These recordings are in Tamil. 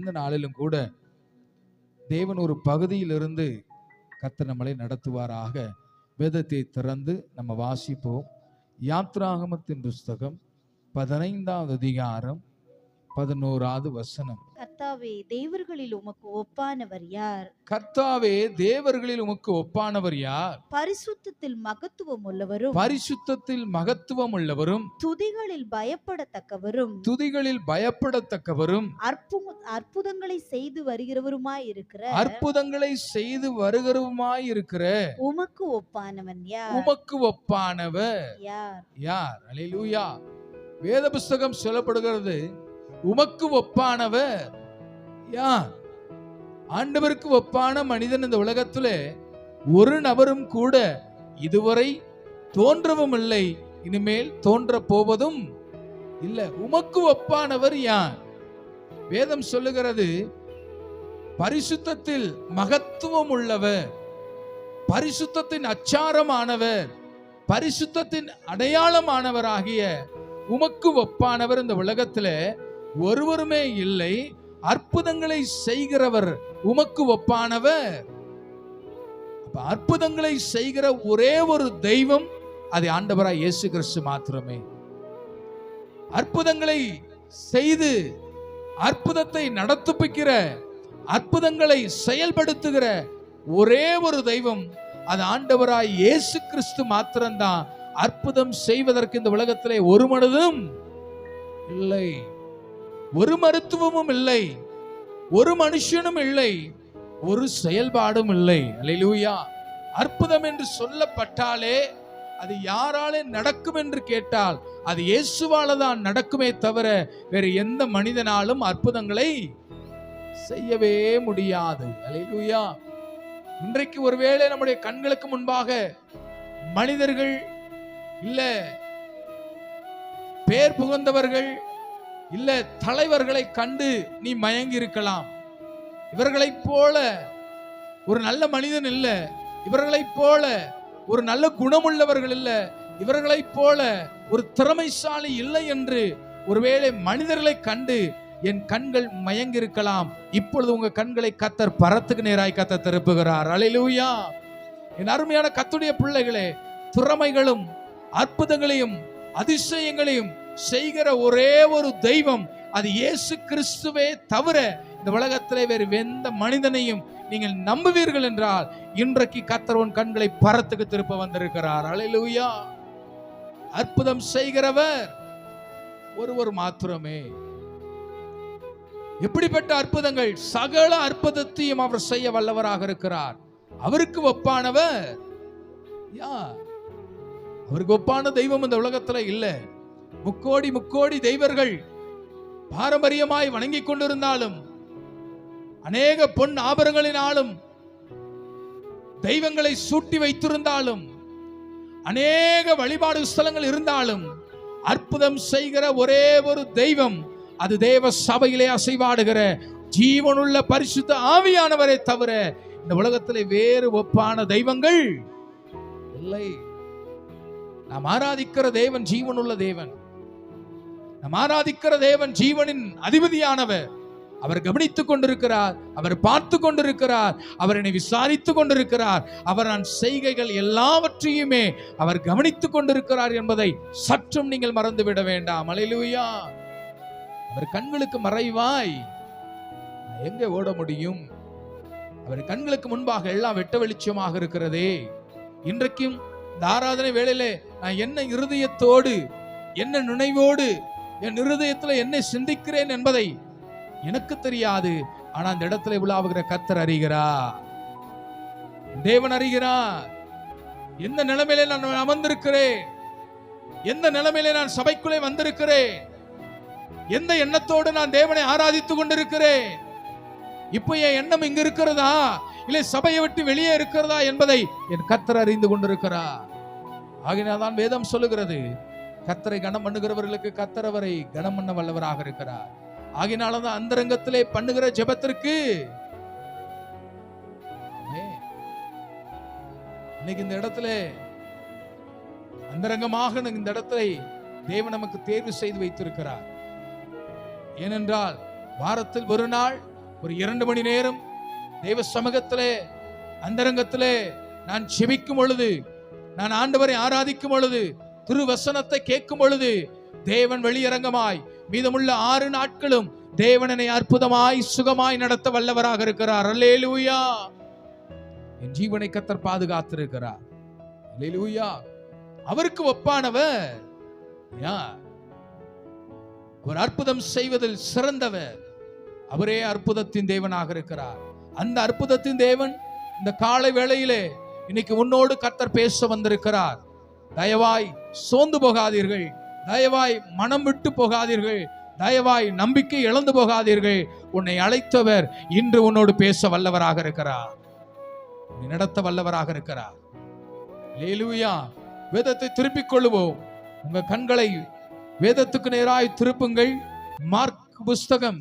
இந்த நாளிலும் கூட தேவன் ஒரு பகுதியிலிருந்து கர்த்தர் நம்மளை நடத்துவாராக. வேதத்தை திறந்து நம்ம வாசிப்போம். யாத்ராகமத்தின் புஸ்தகம் 15வது அதிகாரம் 11வது வசனம். கர்த்தாவே, தேவர்களில் உமக்கு ஒப்பானவர் யார்? கர்த்தாவே, தேவர்களில் உமக்கு ஒப்பானவர் யார்? பரிசுத்தத்தில் மகத்துவம் உள்ளவரும், பரிசுத்தத்தில் மகத்துவம் உள்ளவரும், துதிகளில் பயப்படத்தக்கவரும், துதிகளில் பயப்படத்தக்கவரும், அற்புதங்களை செய்து வருகிறவருமாய் இருக்கிற, அற்புதங்களை செய்து வருகிறவருமாய் இருக்கிற உமக்கு ஒப்பானவன் யார்? உமக்கு ஒப்பானவர் யார்? யார்? அல்லேலூயா. வேத புஸ்தகம் சொல்லப்படுகிறது, உமக்கு ஒப்பானவர் யார்? ஆண்டவருக்கு ஒப்பான மனிதன் இந்த உலகத்திலே ஒரு நபரும் கூட இதுவரை தோன்றவும் இல்லை, இனிமேல் தோன்ற போவதும் இல்லை. உமக்கு ஒப்பானவர் யார்? வேதம் சொல்லுகிறது, பரிசுத்தத்தில் மகத்துவம் உள்ளவர், பரிசுத்தத்தின் அச்சாரமானவர், பரிசுத்தத்தின் அடையாளமானவராகிய உமக்கு ஒப்பானவர் இந்த உலகத்திலே ஒருவருமே இல்லை. அற்புதங்களை செய்கிறவர் உமக்கு ஒப்பானவர். அற்புதங்களை செய்கிற ஒரே ஒரு தெய்வம் அது ஆண்டவராய் இயேசு கிறிஸ்து மாத்திரமே. அற்புதங்களை செய்து அற்புதத்தை நடத்துப்பிக்கிற, அற்புதங்களை செயல்படுத்துகிற ஒரே ஒரு தெய்வம் அது ஆண்டவராய் இயேசு கிறிஸ்து மாத்திரம்தான். அற்புதம் செய்வதற்கு இந்த உலகத்திலே ஒரு மனதும் இல்லை, ஒரு மருத்துவமும் இல்லை, ஒரு மனுஷனும் இல்லை, ஒரு செயல்பாடும் இல்லை. அல்லேலூயா. அற்புதம் என்று சொல்லப்பட்டாலே அது யாராலே நடக்கும் என்று கேட்டால் அது இயேசுவால தான் நடக்குமே தவிர வேறு எந்த மனிதனாலும் அற்புதங்களை செய்யவே முடியாது. அல்லேலூயா. இன்றைக்கு ஒருவேளை நம்முடைய கண்களுக்கு முன்பாக மனிதர்கள் இல்ல பேர் புகழ்ந்தவர்கள் இல்ல தலைவர்களை கண்டு நீ மயங்கி இருக்கலாம். இவர்களைப் போல ஒரு நல்ல மனிதன் இல்ல, இவர்களைப் போல ஒரு நல்ல குணமுள்ளவர்கள் இல்ல, இவர்களைப் போல ஒரு திறமைசாலி இல்லை என்று ஒருவேளை மனிதர்களை கண்டு என் கண்கள் மயங்கி இருக்கலாம். இப்பொழுது உங்க கண்களை கர்த்தர் பரத்துக்கு நேராய் கர்த்தர் திருப்புகிறார். அல்லேலூயா. என் அருமையான கர்த்தருடைய பிள்ளைகளே, திறமைகளும் அற்புதங்களையும் அதிசயங்களையும் செய்கிற ஒரே ஒரு தெய்வம் அது இயேசு கிறிஸ்துவே தவிர இந்த உலகத்திலே வேறு எந்த மனிதனையும் நீங்கள் நம்புவீர்கள் என்றால் இன்றைக்கு கர்த்தர் உன் கண்களை பரத்துக்கு திருப்ப வந்திருக்கிறார். அல்லேலூயா. அற்புதம் செய்கிறவர் ஒருவர் மாத்திரமே. எப்படிப்பட்ட அற்புதங்கள்? சகல அற்புதத்தையும் அவர் செய்ய வல்லவராக இருக்கிறார். அவருக்கு ஒப்பானவர் யார்? அவருக்கு ஒப்பான தெய்வம் இந்த உலகத்துல இல்ல. முக்கோடி தெய்வர்கள் பாரம்பரியமாய் வணங்கி கொண்டிருந்தாலும், அநேக பொன் ஆபரணங்களினாலும் தெய்வங்களை சூட்டி வைத்திருந்தாலும், அநேக வழிபாடு ஸ்தலங்கள் இருந்தாலும், அற்புதம் செய்கிற ஒரே ஒரு தெய்வம் அது தேவ சபையிலே அசைவாடுகிற ஜீவனுள்ள பரிசுத்த ஆவியானவரை தவிர இந்த உலகத்திலே வேறு ஒப்பான தெய்வங்கள் இல்லை. நாம் ஆராதிக்கிற தேவன் ஜீவனுள்ள தேவன். நாம் ஆராதிக்கிற தேவன் ஜீவனின் அதிபதியானவர். அவர் கவனித்துக் கொண்டிருக்கிறார், அவர் பார்த்து கொண்டிருக்கிறார், அவர் என்னை விசாரித்துக் கொண்டிருக்கிறார், அவர் நான் செய்கைகள் எல்லாவற்றையுமே அவர் கவனித்துக் கொண்டிருக்கிறார் என்பதை சற்றும் நீங்கள் மறந்துவிட வேண்டாம். அல்லேலூயா. அவர் கண்களுக்கு மறைவாய் எங்க ஓட முடியும்? அவர் கண்களுக்கு முன்பாக எல்லாம் வெட்ட வெளிச்சமாக இருக்கிறதே. இன்றைக்கும் இந்த ஆராதனை வேளையிலே நான் என்ன இருதயத்தோடு, என்ன நினைவோடு, என் இருதயத்தில் என்ன சிந்திக்கிறேன் என்பதை எனக்கு தெரியாது. ஆனா அந்த இடத்துல உலாவுகிற கர்த்தர் அறிகிறார், தேவன் அறிகிறார். எந்த நிலைமையிலே நான் அமர்ந்திருக்கிறேன், எந்த நிலைமையிலே நான் சபைக்குள்ளே வந்திருக்கிறேன், எந்த எண்ணத்தோடு நான் தேவனை ஆராதித்துக் கொண்டிருக்கிறேன், இப்ப என் எண்ணம் இங்க இருக்கிறதா இல்லை சபையை விட்டு வெளியே இருக்கிறதா என்பதை என் கர்த்தர் அறிந்து கொண்டிருக்கிறார். ஆகினால்தான் வேதம் சொல்லுகிறது, கர்த்தரை கனம் பண்ணுகிறவர்களுக்கு கர்த்தர் அவரை கனம் பண்ண வல்லவராக இருக்கிறார். ஆகினால்தான் அந்தரங்கத்திலே பண்ணுகிற ஜெபத்திற்கு இன்னைக்கு இந்த இடத்துல அந்தரங்கமாக இந்த இடத்தை தேவன் நமக்கு தேர்வு செய்து வைத்திருக்கிறார். ஏனென்றால் வாரத்தில் ஒரு நாள் ஒரு 2 மணி நேரம் தேவ சமூகத்திலே அந்தரங்கத்திலே நான் செபிக்கும் பொழுது, நான் ஆண்டவரை ஆராதிக்கும் பொழுது, திருவசனத்தை கேட்கும் பொழுது தேவன் வெளியரங்கமாய் மீதமுள்ள 6 நாட்களும் தேவனனை அற்புதமாய் சுகமாய் நடத்த வல்லவராக இருக்கிறார். அல்லேலூயா. என் ஜீவனை கர்த்தர் பாதுகாத்திருக்கிறார். அல்லேலூயா. அவருக்கு ஒப்பானவர் யார்? அவர் அற்புதம் செய்வதில் சிறந்தவர். அவரே அற்புதத்தின் தேவனாக இருக்கிறார். அந்த அற்புதத்தின் தேவன் இந்த காலை வேளையிலே இன்னைக்கு உன்னோடு கர்த்தர் பேச வந்திருக்கிறார். தயவாய் சோர்ந்து போகாதீர்கள், தயவாய் மனம் விட்டு போகாதீர்கள், தயவாய் நம்பிக்கை இழந்து போகாதீர்கள். உன்னை அழைத்தவர் இன்று உன்னோடு பேச வல்லவராக இருக்கிறார், நடத்த வல்லவராக இருக்கிறார். அல்லேலூயா. வேதத்தை திருப்பிக் கொள்ளுவோம். உங்க கண்களை வேதத்துக்கு நேராய் திருப்புங்கள். மார்க் புஸ்தகம்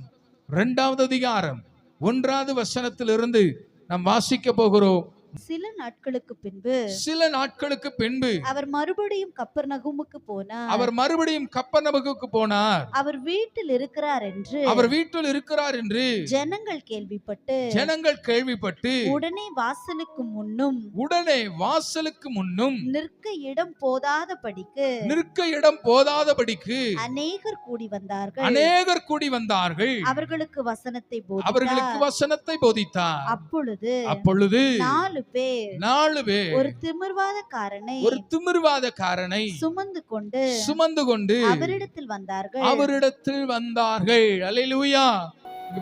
2வது அதிகாரம் 1வது வசனத்திலிருந்து நாம் வாசிக்க போகிறோம். சில நாட்களுக்கு பின்பு அவர் மறுபடியும் கப்பர்நகூமுக்கு போனார். அவர் வீட்டில் இருக்கிறார் என்று ஜனங்கள் கேள்விப்பட்டு உடனே வாசலுக்கு முன்னும் நிற்க இடம் போதாதபடிக்கு அநேகர் கூடி வந்தார்கள். அவர்களுக்கு வசனத்தை போதித்தார். அப்பொழுது 4 பேர் ஒரு திமிர்வாதக்காரனை சுமந்து கொண்டு அவரிடத்தில் வந்தார்கள். அல்லேலூயா.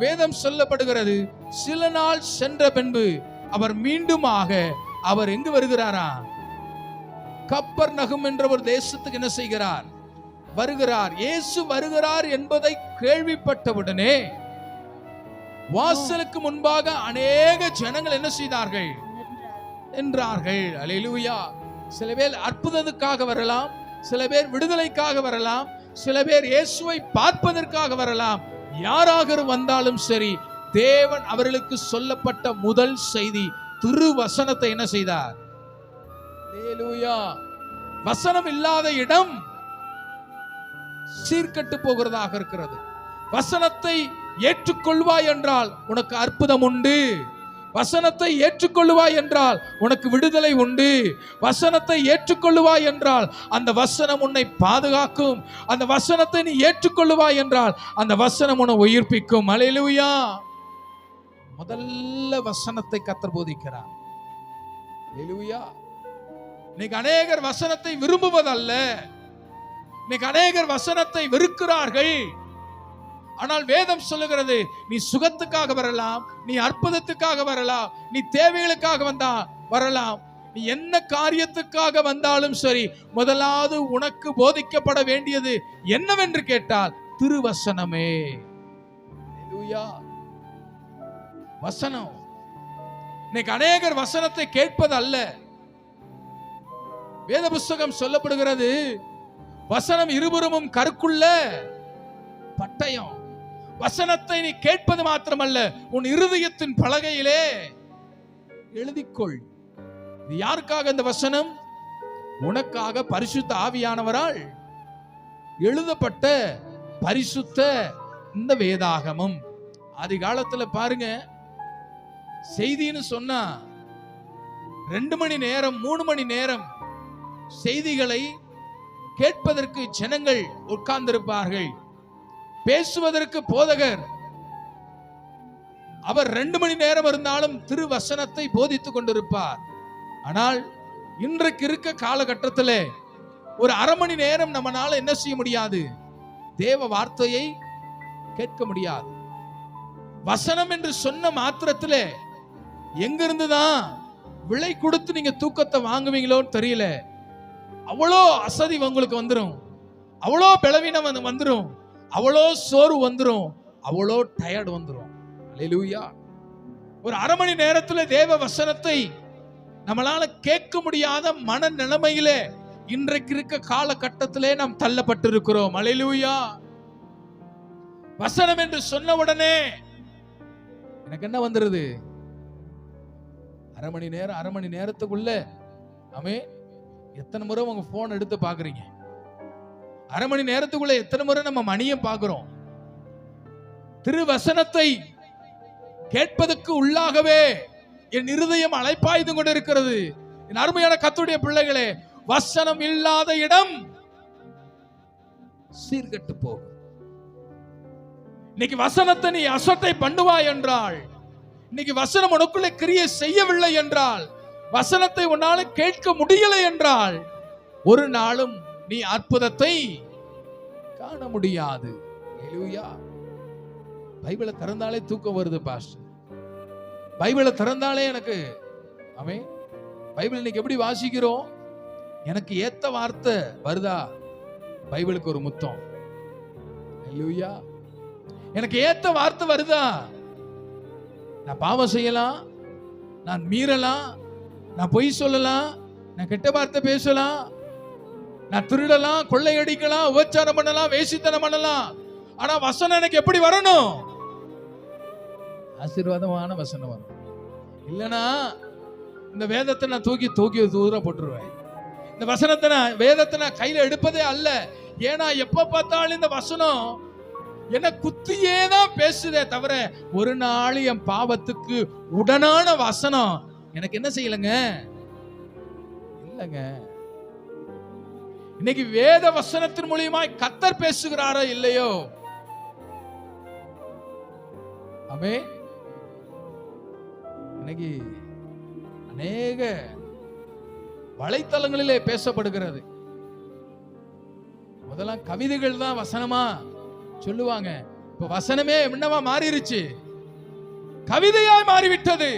வேதம் சொல்லப்படுகிறது, சில நாள் சென்ற பின்பு அவர் மீண்டுமாக அவர் எங்கு வருகிறாரா? கப்பர்நகும் என்ற ஒரு தேசத்துக்கு என்ன செய்கிறார்? வருகிறார். இயேசு வருகிறார் என்பதை கேள்விப்பட்டவுடனே வாசலுக்கு முன்பாக அநேக ஜனங்கள் என்ன செய்தார்கள்? என்றார்கள். அல்லேலூயா. சில பேர் அற்புதத்துக்காக வரலாம், சில பேர் விடுதலைக்காக வரலாம், சில பேர் இயேசுவை பார்ப்பதற்காக வரலாம். யாராக வந்தாலும் சரி, தேவன் அவர்களுக்கு சொல்லப்பட்ட முதல் செய்தி திருவசனத்தை என்ன செய்தார்? அல்லேலூயா. வசனம் இல்லாத இடம் சீர்கெட்டு போகிறதாக இருக்கிறது. வசனத்தை ஏற்றுக்கொள்வாய் என்றால் உனக்கு அற்புதம் உண்டு. வசனத்தை ஏற்றுக்கொள்ளுவாய் என்றால் உனக்கு விடுதலை உண்டு. வசனத்தை ஏற்றுக்கொள்ளுவாய் என்றால் அந்த வசனம் உன்னை பாதுகாக்கும். அந்த வசனத்தை நீ ஏற்றுக்கொள்ளுவாய் என்றால் அந்த வசனம் உன்னை உயிர்ப்பிக்கும். அல்லேலூயா. முதல்ல வசனத்தை கர்த்தர் போதிக்கிறார். அல்லேலூயா. இன்னைக்கு அநேகர் வசனத்தை விரும்புவதல்ல, இன்னைக்கு அநேகர் வசனத்தை வெறுக்கிறார்கள். ஆனால் வேதம் சொல்லுகிறது, நீ சுகத்துக்காக வரலாம், நீ அற்புதத்துக்காக வரலாம், நீ தேவைகளுக்காக வரலாம், நீ என்ன காரியத்துக்காக வந்தாலும் சரி, முதலாவது உனக்கு போதிக்கப்பட வேண்டியது என்னவென்று கேட்டால் திருவசனமே. வசனம். இன்னைக்கு அநேகர் வசனத்தை கேட்பது அல்ல. வேத புஸ்தகம் சொல்லப்படுகிறது, வசனம் இருபுறமும் கருக்குள்ள பட்டயம். வசனத்தை நீ கேட்பது மாத்திரமல்ல, உன் இருதயத்தின் பலகையிலே எழுதிக்கொள். இது யாருக்காக இந்த வசனம்? உனக்காக பரிசுத்த ஆவியானவரால் எழுதப்பட்ட பரிசுத்த இந்த வேதாகமம். ஆதி காலத்துல பாருங்க, செய்தின்னு சொன்னா 2 மணி நேரம் 3 மணி நேரம் செய்திகளை கேட்பதற்கு ஜனங்கள் உட்கார்ந்திருப்பார்கள். பேசுவதற்கு போதகர் அவர் 2 மணி நேரம் இருந்தாலும் திருவசனத்தை போதித்துக் கொண்டிருப்பார். ஆனால் இன்றைக்கு இருக்க காலகட்டத்தில் ஒரு அரை மணி நேரம் நம்மளால என்ன செய்ய முடியாது? தேவ வார்த்தையை கேட்க முடியாது. வசனம் என்று சொன்ன மாத்திரத்தில் எங்கிருந்துதான் விலை கொடுத்து நீங்க தூக்கத்தை வாங்குவீங்களோன்னு தெரியல. அவ்வளோ அசதி உங்களுக்கு வந்துடும், அவ்வளோ பலவீனம் வந்துடும், அவ்வளோ சோறு வந்துடும், அவ்வளோ டயர்டு வந்துடும். அல்லேலூயா. ஒரு அரை மணி நேரத்துல தேவ வசனத்தை நம்மளால கேட்க முடியாத மன நிலைமையிலே இன்றைக்கு இருக்க காலகட்டத்திலே நாம் தள்ளப்பட்டிருக்கிறோம். அல்லேலூயா. வசனம் என்று சொன்ன உடனே எனக்கு என்ன வந்துருது? அரை மணி நேரத்துக்குள்ள எத்தனை முறை உங்க போன் எடுத்து பாக்குறீங்க? அரை மணி நேரத்துக்குள்ள எத்தனை முறை நம்ம மணியை பார்க்கிறோம்? திருவசனத்தை கேட்பதற்கு உள்ளாகவே என் இருதயம் அலைப்பாய்ந்து கொண்டிருக்கிறது. என் அருமையான கர்த்தருடைய பிள்ளைகளே, வசனம் இல்லாத இடம் சீர்கெட்டு போகும். இன்னைக்கு வசனத்தை நீ அசட்டை பண்ணுவாய் என்றால், இன்னைக்கு வசனம் உனக்குள்ளே கிரியை செய்யவில்லை என்றால், வசனத்தை உன்னால கேட்க முடியலை என்றால், ஒரு நாளும் நீ அற்புதத்தை காண முடியாது. ஹல்லேலூயா. பைபிளை திறந்தாலே தூக்கம் வருது பாஸ்டர். பைபிளை திறந்தாலே எனக்கு ஆமென். பைபிள் இன்னைக்கு எப்படி வாசிக்கிறோம்? எனக்கு ஏத்த வார்த்தை வருதா? பைபிளுக்கு ஒரு முத்தம். ஹல்லேலூயா. எனக்கு ஏத்த வார்த்தை வருதா? நான் பாவம் செய்யலாம், நான் மீறலாம், நான் பொய் சொல்லலாம், நான் கெட்ட வார்த்தை பேசலாம், நான் திருடலாம், கொள்ளையடிக்கலாம், உபச்சாரம் பண்ணலாம், வேசித்தனம் பண்ணலாம். ஆனா வசனம் எனக்கு எப்படி வரணும்? ஆசீர்வாதமான வசனம் வரும். இல்லனா இந்த வேதத்தை நான் தூக்கி தூர போட்டுருவேன். இந்த வசனத்தை வேதத்தை நான் கையில எடுப்பதே அல்ல. ஏன்னா எப்ப பார்த்தாலும் இந்த வசனம் என்ன குத்தியே தான் பேசுதே தவிர, ஒரு நாள் என் பாவத்துக்கு உடனான வசனம் எனக்கு என்ன செய்யலங்க, இல்லங்க. இன்னைக்கு வேத வசனத்தின் மூலியமாய் கர்த்தர் பேசுகிறாரோ இல்லையோ? ஆமென். இன்னைக்கு அநேக வலைத்தளங்களிலே பேசப்படுகிறது. முதல்ல கவிதைகள் தான் வசனமா சொல்லுவாங்க. இப்ப வசனமே என்னவா மாறிடுச்சு? கவிதையாய் மாறிவிட்டது.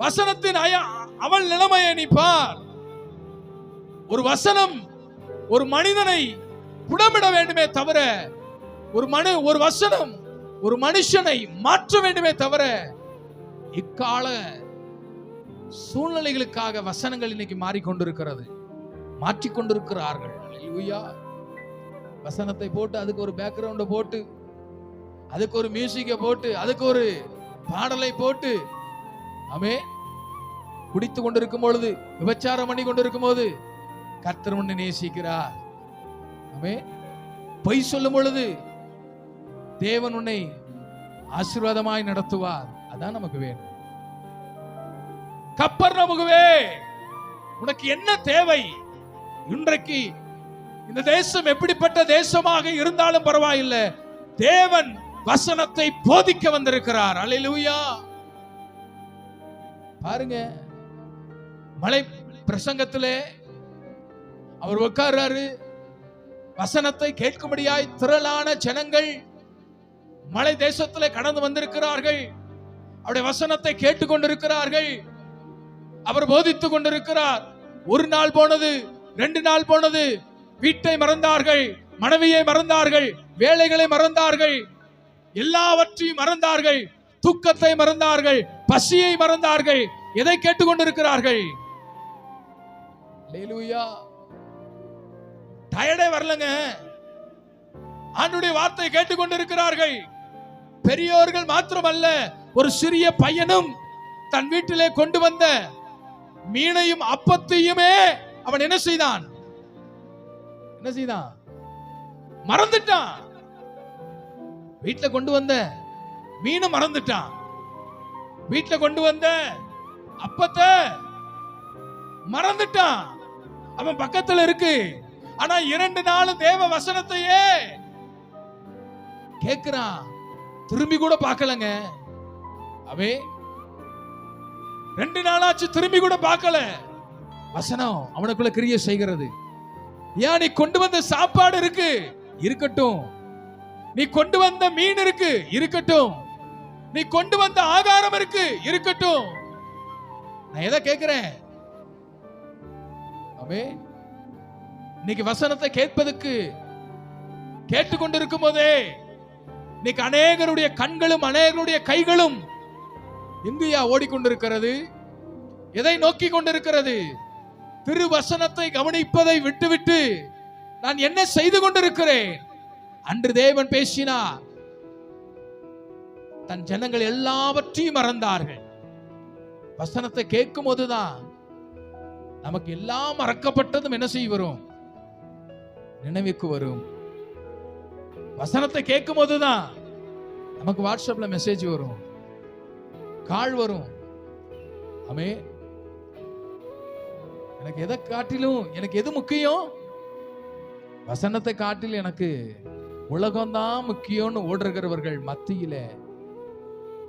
வசனத்தின் அவள் நிலைமையை நீ பார். ஒரு வசனம் ஒரு மனிதனை புடமிட வேண்டுமே தவிர, ஒரு வசனம் ஒரு மனுஷனை மாற்ற வேண்டுமே தவிர, இக்கால சூழ்நிலைகளுக்காக வசனங்கள் இன்னைக்கு மாறிக்கொண்டிருக்கிறது, மாற்றிக்கொண்டிருக்கிறார்கள். ஹல்லேலூயா. வசனத்தை போட்டு அதுக்கு ஒரு பேக்ரவுண்ட போட்டு, அதுக்கு ஒரு மியூசிக்கை போட்டு, அதுக்கு ஒரு பாடலை போட்டு, ஆமென், குடித்து கொண்டிருக்கும் பொழுது, விபச்சாரம் பண்ணி கொண்டிருக்கும் போது கர்த்தர் உன்னை நேசிக்கிறார். ஆமென். பொய் சொல்லும் பொழுது தேவன் உன்னை ஆசீர்வாதமாய் நடத்துவார். அதான் நமக்கு வேணும். கப்பர்நகூமே, உனக்கு என்ன தேவை? இன்றைக்கு இந்த தேசம் எப்படிப்பட்ட தேசமாக இருந்தாலும் பரவாயில்லை, தேவன் வசனத்தை போதிக்க வந்திருக்கிறார். அல்லேலூயா. பாருங்க, மலை பிரசங்கத்திலே அவர் உட்கார்றாரு. வசனத்தை கேட்கும்படியாய் திரளான ஜனங்கள் மலை தேசத்திலே கடந்து வந்திருக்கிறார்கள். அவருடைய வசனத்தை கேட்டுக்கொண்டிருக்கிறார்கள். அவர் போதித்துக் கொண்டிருக்கிறார். ஒரு நாள் போனது, 2 நாள் போனது, வீட்டை மறந்தார்கள், மனைவியை மறந்தார்கள், வேலைகளை மறந்தார்கள், எல்லாவற்றையும் மறந்தார்கள், தூக்கத்தை மறந்தார்கள், பசியை மறந்தார்கள். எதை கேட்டுக்கொண்டிருக்கிறார்கள்? அல்லேலூயா. டயர்டே வரலங்க, ஆண்டவருடைய வார்த்தை கேட்டுக்கொண்டிருக்கிறார்கள். பெரியோர்கள் மாத்திரமல்ல, ஒரு சிறிய பையனும் தன் வீட்டிலே கொண்டு வந்த மீனையும் அப்பத்தையுமே அவன் என்ன செய்தான்? மறந்துட்டான். வீட்டுல கொண்டு வந்த மீனை மறந்துட்டான். வீட்டுல கொண்டு வந்த அப்பத்தை மறந்துட்டான். அவன் பக்கத்துல இருக்கு. ஆனா 2 நாளும் தேவ வசனத்தையே கேட்கிறான். திரும்பி கூட பார்க்கலங்க. அவன் 2 நாளாச்சு, திரும்பி கூட பார்க்கல. வசனம் அவனுக்குள்ள கிரியை செய்கிறது. ஏன்? நீ கொண்டு வந்த சாப்பாடு இருக்கு, இருக்கட்டும். நீ கொண்டு வந்த மீன் இருக்கு, இருக்கட்டும். நீ கொண்டு வந்த ஆகாரம் இருக்கு, இருக்கட்டும். நான் எதை கேட்கிறேன்? ஆமென். இன்னைக்கு வசனத்தை கேட்பதற்கு கேட்டுக்கொண்டிருக்கும் போதே இன்னைக்கு அநேகருடைய கண்களும் அநேகருடைய கைகளும் எங்கேயா ஓடிக்கொண்டிருக்கிறது? எதை நோக்கி கொண்டிருக்கிறது? திருவசனத்தை கவனிப்பதை விட்டுவிட்டு நான் என்ன செய்து கொண்டிருக்கிறேன்? அன்று தேவன் பேசினார், தன் ஜனங்கள் எல்லாவற்றையும் மறந்தார்கள். வசனத்தை கேட்கும் போதுதான் நமக்கு எல்லாம் மறக்கப்பட்டதும் என்ன செய்ய வரும்? நினைவுக்கு வரும். வசனத்தை கேட்கும் போதுதான் நமக்கு வாட்ஸ்அப்ல மெசேஜ் வரும். கால் வரும். ஆமே, எனக்கு எதை காட்டிலும் எனக்கு எது முக்கியம்? வசனத்தை காட்டிலும் எனக்கு உலகம்தான் முக்கியம்னு ஓடுகிறவர்கள் மத்தியில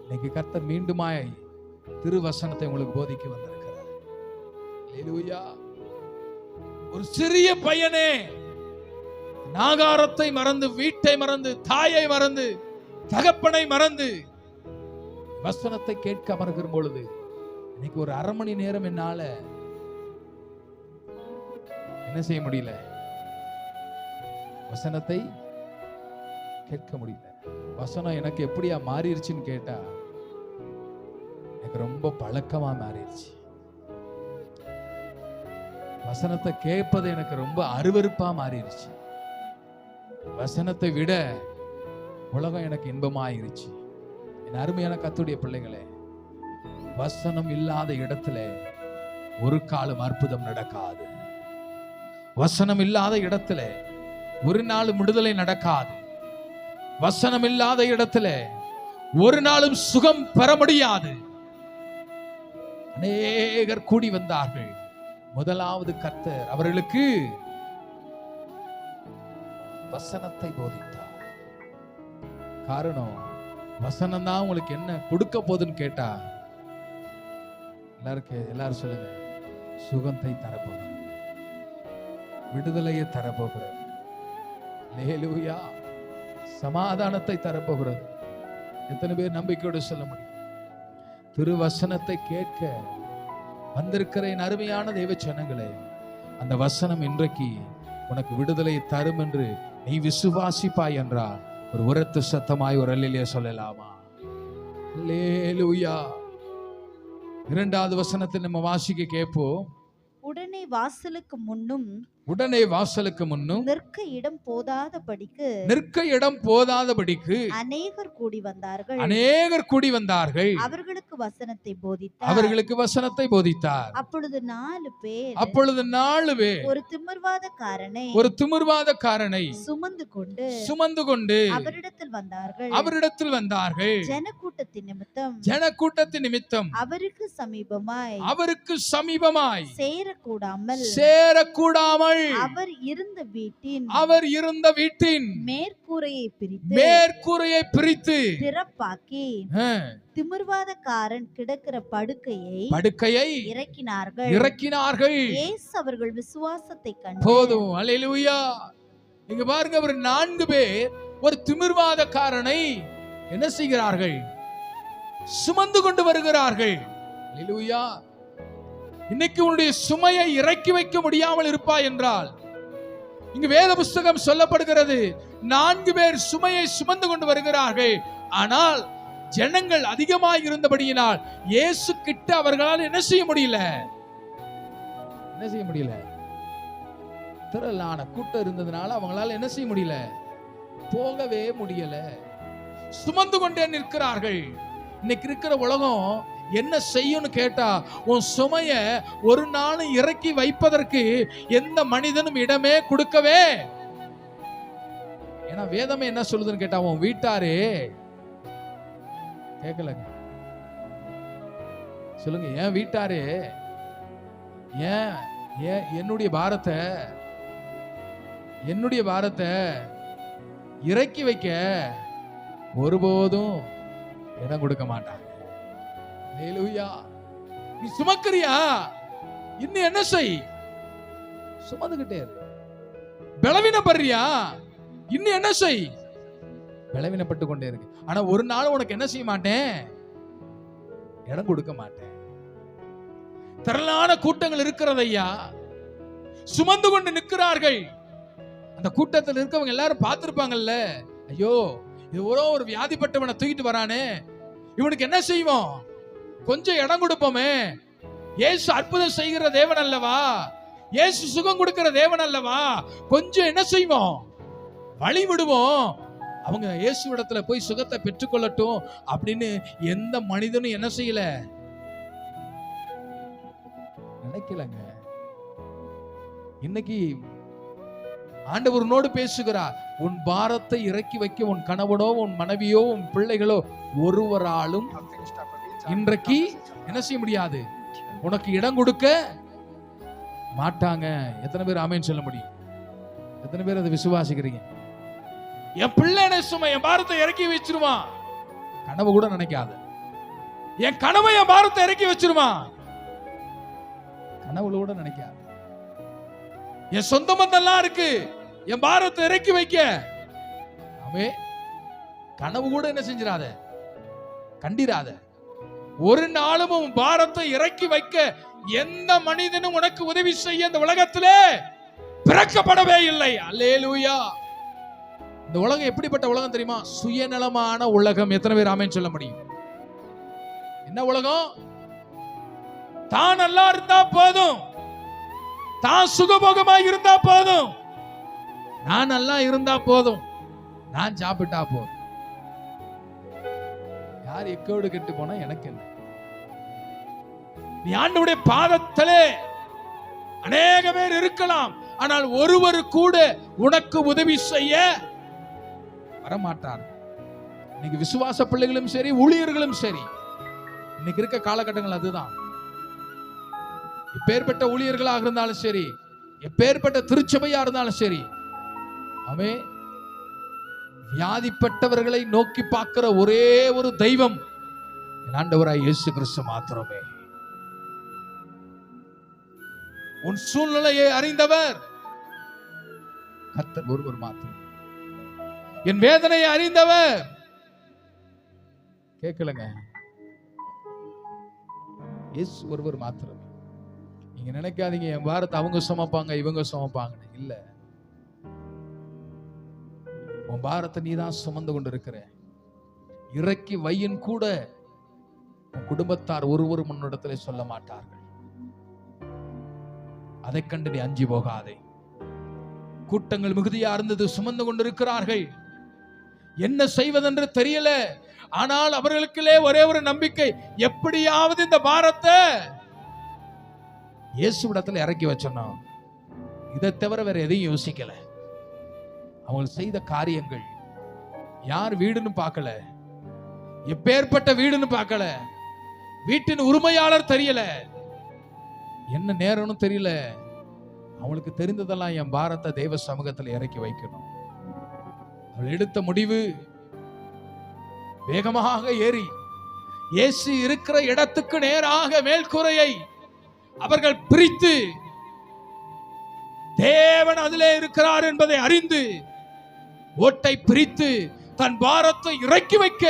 இன்னைக்கு கர்த்தர் மீண்டுமாய் திருவசனத்தை உங்களுக்கு போதிக்க வந்திருக்கிறார். அல்லேலூயா. ஒரு சிறிய பையனே நாகாரத்தை மறந்து, வீட்டை மறந்து, தாயை மறந்து, தகப்பனை மறந்து வசனத்தை கேட்க அமர்கிற பொழுது இன்னைக்கு ஒரு அரை மணி நேரம் என்னால என்ன செய்ய முடியல? வசனத்தை கேட்க முடியல. வசனம் எனக்கு எப்படியா மாறிடுச்சுன்னு கேட்டா எனக்கு ரொம்ப பழக்கமா மாறிடுச்சு. வசனத்தை கேட்பது எனக்கு ரொம்ப அருவருப்பா மாறிடுச்சு. வசனத்தை விட உலகம் எனக்கு இன்பமாயிருச்சு. என் அருமையான கர்த்தருடைய பிள்ளைகளே, வசனம் இல்லாத இடத்துல ஒரு காலம் அற்புதம் நடக்காது. வசனம் இல்லாத இடத்துல ஒரு நாள் விடுதலை நடக்காது. வசனம் இல்லாத இடத்துல ஒரு நாளும் சுகம் பெற முடியாது. அநேகர் கூடி வந்தார்கள். முதலாவது கர்த்தர் அவர்களுக்கு வசனத்தை போதித்தார். காரணம், வசனம் தான் உங்களுக்கு என்ன கொடுக்க போகுதுன்னு கேட்டா எல்லாரும் சொல்லுங்க, சுகத்தை தரப்போகிறது, விடுதலையை தரப்போகிறது, அல்லேலூயா, சமாதானத்தை தரப்போகிறது. எத்தனை பேர் நம்பிக்கையோடு சொல்ல முடியும்? திருவசனத்தை கேட்க வந்திருக்கிற என் அருமையான தேவ ஜனங்களே, அந்த வசனம் இன்றைக்கு உனக்கு விடுதலை தரும் என்று நீ விசுவாசிப்பாய் என்றால் ஒரு உரத்த சத்தமாய் ஒரு அல்லேலூயா சொல்லலாமா? அல்லேலூயா. இரண்டாவது வசனத்தை நம்ம வாசிக்க கேட்போம். உடனே வாசலுக்கு முன்னும் நிற்க இடம் போதாதபடிக்கு அநேகர் கூடி வந்தார்கள். அவர்களுக்கு வசனத்தை போதித்தார். அப்பொழுது 4 பேர் ஒரு திமிர்வாதக்காரனை சுமந்து கொண்டு அவரிடத்தில் வந்தார்கள். ஜனக்கூட்டத்தின் நிமித்தம் அவருக்கு சமீபமாய் சேரக்கூடாமல் அவர் இருந்த வீட்டின் மேற்கூரையை பிரித்து திறப்பாக்கி திமிர்வாதக்காரன் கிடக்கிற படுக்கையை இறக்கினார்கள். இயேசு அவர்கள் விசுவாசத்தை கண்டு போதும். அல்லேலூயா. இங்க பாருங்க, ஒரு 4 பேர் ஒரு திமிர்வாதக்காரனை என்ன செய்கிறார்கள்? சுமந்து கொண்டு வருகிறார்கள். அல்லேலூயா. இன்னைக்கு உன்னுடைய சுமையை இறக்கி வைக்க முடியாமல் இருப்பாய் என்றால், இங்கு வேத புஸ்தகம் சொல்லப்படுகிறது, 4 பேர் சுமையை சுமந்து கொண்டு வருகிறார்கள். ஆனால் ஜனங்கள் அதிகமாக இருந்தபடியினால் இயேசு கிட்ட அவர்களால் என்ன செய்ய முடியல? திரளான கூட்டம் இருந்ததுனால அவங்களால என்ன செய்ய முடியல? போகவே முடியல. சுமந்து கொண்டே நிற்கிறார்கள். இன்னைக்கு இருக்கிற உலகம் என்ன செய்யும்னு கேட்டா, உன் சுமைய ஒரு நாள் இறக்கி வைப்பதற்கு எந்த மனிதனும் இடமே கொடுக்கவே. ஏன்னா வேதமே என்ன சொல்லுதுன்னு கேட்டா, உன் வீட்டாரே கேட்கலங்க. சொல்லுங்க, என் வீட்டாரே ஏன் என்னுடைய பாரத்தை இறக்கி வைக்க ஒருபோதும் இடம் கொடுக்க மாட்டாங்க. அல்லேலூயா. நீ சுமக்கறியா? இன்னும் என்ன செய்? சுமந்துகிட்டே இரு. பலவீனப்படுறியா? இன்னும் என்ன செய்? பலவீனப்பட்டு கொண்டே இருக்கு. ஆனா ஒரு நாள் உனக்கு என்ன செய்ய மாட்டேன்? இடம் கொடுக்க மாட்டேன். திரளான கூட்டங்கள் இருக்கிறதையா, சுமந்து கொண்டு நிற்கிறார்கள். அந்த கூட்டத்தில் இருக்கவங்க எல்லாரும் பார்த்திருப்பாங்கல்ல, ஐயோ இது ஒரு வியாதிப்பட்டவனை தூக்கிட்டு வரானே, இவனுக்கு என்ன செய்வோம்? கொஞ்சம் இடம் கொடுப்போமே. இயேசு அற்புதம் செய்கிற தேவன் அல்லவா? இயேசு சுகம் கொடுக்கிற தேவன் அல்லவா? கொஞ்சம் என்ன செய்வோம்? வழி விடுவோம். அவங்க இயேசு இடத்துல போய் சுகத்தை பெற்றுக்கொள்ளட்டும் அப்படின்னு எந்த மனிதனும் என்ன செய்யல? நினைக்கலங்க. இன்னைக்கு ஆண்டவர் உன்னோடு பேசுகிறார். உன் பாரத்தை இறக்கி வைக்க உன் கணவனோ, உன் மனைவியோ, உன் பிள்ளைகளோ ஒருவராலும் இன்றைக்கு என்ன செய்ய முடியாது, உனக்கு இடம் கொடுக்க மாட்டாங்க. எத்தனை பேர் ஆமென் சொல்ல முடியும்? எத்தனை பேர் அதை விசுவாசிக்கிறீங்க? என் பிள்ளை சும்மா என் பாரத்தை இறக்கி வச்சிருவான், கனவு கூட நினைக்காத. என் கனவை என் பாரத்தை இறக்கி வச்சிருவான், கனவுல கூட நினைக்காத. என் சொந்த பந்தெல்லாம் இருக்கு, என் பாரத்தை இறக்கி வைக்க, ஆமே, கனவு கூட என்ன செஞ்சிடாத, கண்டிராத. ஒரு நாளும் உன் பாரத்தை இறக்கி வைக்க எந்த மனிதனும் உனக்கு உதவி செய்ய இந்த உலகத்திலே பிறக்கப்படவே இல்லை. அல்லேலூயா. இந்த உலகம் எப்படிப்பட்ட உலகம் தெரியுமா? சுயநலமான உலகம். எத்தனை பேர் ஆமென் சொல்ல முடியும்? என்ன உலகம்? தான் நல்லா இருந்தா போதும், தான் சுகபோகமா இருந்தா போதும், நான் நல்லா இருந்தா போதும், நான் சாப்பிட்டா போதும், யார் எக்கோடு கெட்டு போனா எனக்கு என்ன? நீ ஆண்டவருடைய பாதத்திலே அநேக பேர் இருக்கலாம், ஆனால் ஒருவர் கூட உனக்கு உதவி செய்ய வரமாட்டார். இன்னைக்கு விசுவாச பிள்ளைகளும் சரி, ஊழியர்களும் சரி, இன்னைக்கு இருக்க காலகட்டங்கள் அதுதான். எப்பேற்பட்ட ஊழியர்களாக இருந்தாலும் சரி, எப்பேற்பட்ட திருச்சபையா இருந்தாலும் சரி, ஆமே, வியாதிப்பட்டவர்களை நோக்கி பார்க்கிற ஒரே ஒரு தெய்வம் ஆண்டவராய் இயேசு கிறிஸ்து மாத்திரமே. உன் சூழ்நிலையை அறிந்தவர் கர்த்தர் ஒருவர் மாத்திரம். என் வேதனையை அறிந்தவர், கேட்கலங்க, இயேசு ஒருவர் மாத்திரம். நீங்க நினைக்காதீங்க என் பாரத்தை அவங்க சுமப்பாங்க இவங்க சுமப்பாங்க, இல்ல. உன் பாரத்தை நீ தான் சுமந்து கொண்டு இருக்கிற. இறக்கி வையின் கூட உன் குடும்பத்தார் ஒருவரும் முன்னிடத்திலே சொல்ல மாட்டார்கள். அதை கண்டு நீ அஞ்சி போகாதே. கூட்டங்கள் மிகுதியா இருந்தது, சுமந்து கொண்டிருக்கிறார்கள், என்ன செய்வதென்று தெரியல. ஆனால் அவர்களுக்குள்ளே ஒரே ஒரு நம்பிக்கை, எப்படியாவது இந்த பாரத்தை இயேசுவிடத்தில் இறக்கி வச்சோம். இதை தவிர வேற எதையும் யோசிக்கல. அவங்க செய்த காரியங்கள், யார் வீடுன்னு பார்க்கல, எப்பேற்பட்ட வீடுன்னு பார்க்கல, வீட்டின் உரிமையாளர் தெரியல, என்ன நேரம்னு தெரியல. அவளுக்கு தெரிந்ததெல்லாம் என் பாரத்தை தெய்வ சமூகத்தில் இறக்கி வைக்கணும். அவள் எடுத்த முடிவு, வேகமாக ஏறி இயேசு இருக்கிற இடத்துக்கு நேராக மேல்கூரையை அவர்கள் பிரித்து, தேவன் அதிலே இருக்கிறார் என்பதை அறிந்து ஓட்டை பிரித்து தன் பாரத்தை இறக்கி வைக்க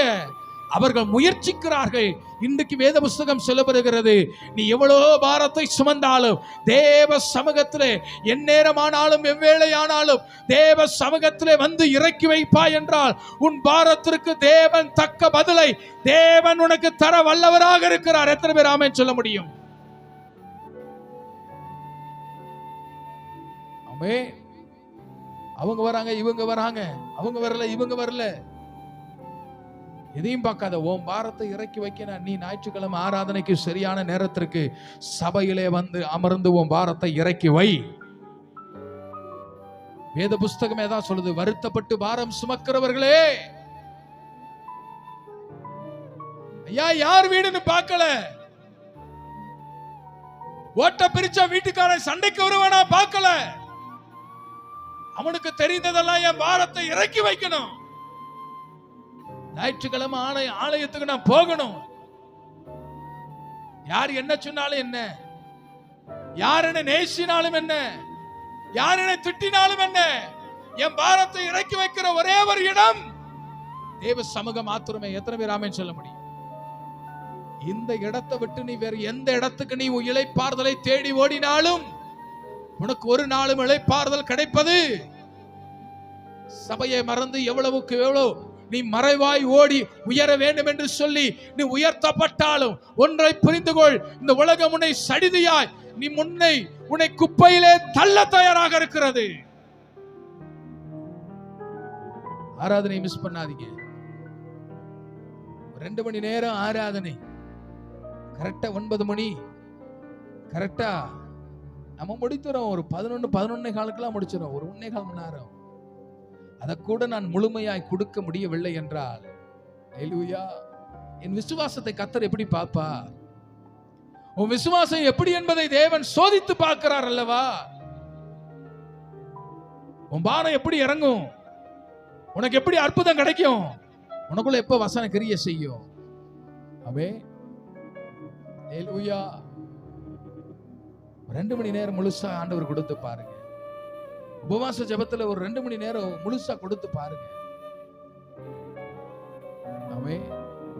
அவர்கள் முயற்சிக்கிறார்கள். இன்றைக்கு வேத புஸ்தகம் சொல்லப்படுகிறது, நீ எவ்வளவு பாரத்தை சுமந்தாலும் தேவ சமூகத்திலே எந்நேரமானாலும் எவ்வேளையானாலும் தேவ சமூகத்திலே வந்து இறக்கி வைப்பாய் என்றால் உன் பாரத்திற்கு தேவன் தக்க பதிலை தேவன் உனக்கு தர வல்லவராக இருக்கிறார். எத்தனை பேர் ஆமென் சொல்ல முடியும்? ஆமே. அவங்க வராங்க, இவங்க வராங்க, அவங்க வரல, இவங்க வரல, எதையும் பார்க்காத. உன் பாரத்தை இறக்கி வைக்க நீ ஞாயிற்றுக்கிழமை ஆராதனைக்கு சரியான நேரத்திற்கு சபையிலே வந்து அமர்ந்து உன் பாரத்தை இறக்கி வை. வேத புஸ்தகமே தான் சொல்லுது, வருத்தப்பட்டு பாரம் சுமக்கிறவர்களே, ஐயா யார் வீடுன்னு பார்க்கல, ஓட்ட பிரிச்ச வீட்டுக்காரன் சண்டைக்கு வருவானா பார்க்கல, அவனுக்கு தெரிந்ததெல்லாம் என் பாரத்தை இறக்கி வைக்கணும். ஞாயிற்றுக்கிழமை ஆலயத்துக்கு நான் போகணும். யார் என்ன சொன்னாலும் என்ன, யார் என்ன நேசினாலும் என்ன, யார் என்ன திட்டினாலும் என்ன, என் பாரத்தை இறக்கி வைக்கிற ஒரே ஒரு இடம் தேவ சமூகம் மாத்திரமே. எத்தனை பேர் ஆமென் சொல்ல முடியும்? இந்த இடத்தை விட்டு நீ வேற எந்த இடத்துக்கு நீ இளைப்பாறுதலை தேடி ஓடினாலும் உனக்கு ஒரு நாளும் இளைப்பாறுதல் கிடைப்பது. சபையை மறந்து எவ்வளவுக்கு எவ்வளவு நீ மறைவாய் ஓடி உயர வேண்டும் என்று சொல்லி நீ உயர்த்தப்பட்டாலும் ஒன்றை புரிந்து கொள், இந்த உலகம் உன்னை சடிதியாய் நீ உன்னை குப்பையிலே தள்ள தயாராக இருக்கிறது. ஆராதனை மிஸ் பண்ணாதீங்க. 2 மணி நேரம் ஆராதனை, கரெக்டா 9 மணி கரெக்டா நம்ம முடித்துறோம். ஒரு 11 காலுக்கெல்லாம் முடிச்சிடும். ஒரு 1.25 மணி நேரம் அதை கூட நான் முழுமையாய் கொடுக்க முடியவில்லை என்றால், ஹல்லேலூயா, என் விசுவாசத்தை கர்த்தர் எப்படி பார்ப்பா? உன் விசுவாசம் எப்படி என்பதை தேவன் சோதித்து பார்க்கிறார் அல்லவா? உன் பாரம் எப்படி இறங்கும்? உனக்கு எப்படி அற்புதம் கிடைக்கும்? உனக்குள்ள எப்ப வசன கிரியை செய்யும்? அவே ஹalleluya. 2 மணி நேரம் முழுசா ஆண்டவர் கொடுத்து பாருங்க. உபவாச ஜெபத்துல ஒரு 2 மணி நேரம் முழுசா கொடுத்து பாருங்க. அவே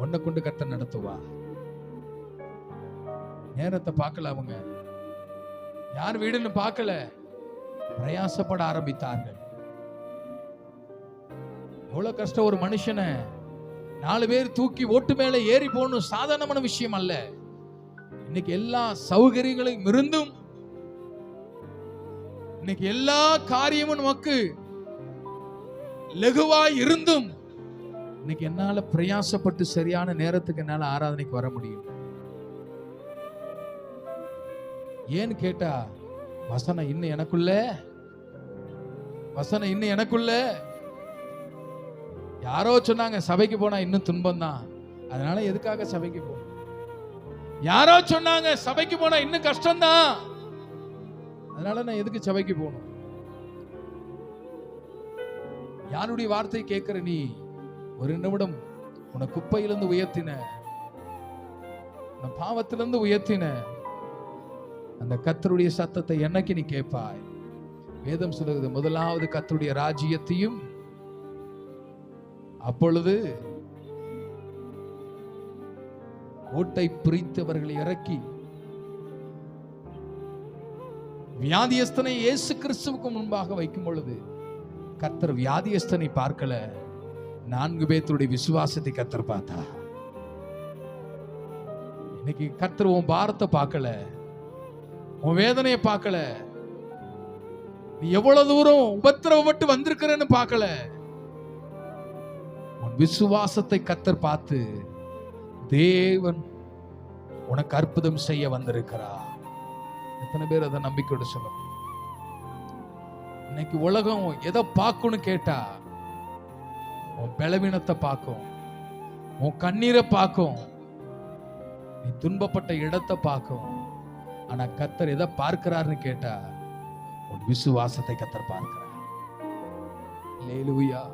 உன்னை கொண்டு கர்த்தர் நடத்துவா. நேரத்தை பார்க்கல, அவங்க யார் வீடுன்னு பார்க்கல, பிரயாசப்பட ஆரம்பித்தார்கள். எவ்வளவு கஷ்டம் ஒரு மனுஷனை 4 பேர் தூக்கி ஓட்டு மேல ஏறி போகணும், சாதாரணமான விஷயம் அல்ல. இன்னைக்கு எல்லா சௌகரியங்களும் இருந்தும், இன்னைக்கு எல்லா காரியமும் நமக்கு லகுவாய் இருந்தும், இன்னைக்கு என்னால பிரயாசப்பட்டு சரியான நேரத்துக்கு என்னால ஆராதனைக்கு வர முடியும். ஏன்னு கேட்டா, வசனம் இன்னும் எனக்குள்ள, வசனம் இன்னும் எனக்குள்ள. யாரோ சொன்னாங்க சபைக்கு போனா இன்னும் துன்பம் தான், அதனால எதுக்காக சபைக்கு போ. யாரோ சொன்னாங்க சபைக்கு போனா இன்னும் கஷ்டம்தான், அதனால நான் எதுக்கு சபைக்கு போகணும். யாருடைய வார்த்தை கேட்கிற நீ ஒரு நிமிடம் உன்னை குப்பையிலிருந்து உயர்த்தின, உன்னை பாவத்திலிருந்து உயர்த்தின அந்த கர்த்தருடைய சத்தத்தை என்னைக்கு நீ கேட்பாய்? வேதம் சொல்லுகிறது, முதலாவது கர்த்தருடைய ராஜ்யத்தையும், அப்பொழுது ஓட்டை பிரித்தவர்களை இறக்கி வியாதியஸ்தனை இயேசு கிறிஸ்துவுக்கு முன்பாக வைக்கும் பொழுது கர்த்தர் வியாதியஸ்தனை பார்க்கல, 4 பேருடைய விசுவாசத்தை கர்த்தர் பார்த்தா. இன்னைக்கு கர்த்தர் உன் பாரத்தை பார்க்கல, உன் வேதனையை பார்க்கல, நீ எவ்வளவு தூரம் உபத்திரவப்பட்டு வந்திருக்கிறன்னு பார்க்கல. உன் விசுவாசத்தை கர்த்தர் பார்த்து தேவன் உனக்கு அற்புதம் செய்ய வந்திருக்கிறார். எத்தனை பேர் அதை நம்பிக்கையோடு சொல்லணும்? இன்னைக்கு உலகம் எதை பார்க்கணும் கேட்டா, உன் பலவீனத்தை பார்க்கும், உன் கண்ணீரை பார்க்கும், நீ துன்பப்பட்ட இடத்தை பார்க்கும். ஆனா கர்த்தர் எதை பார்க்கிறார்னு கேட்டா, உன் விசுவாசத்தை கர்த்தர் பார்க்கிறார். அல்லேலூயா.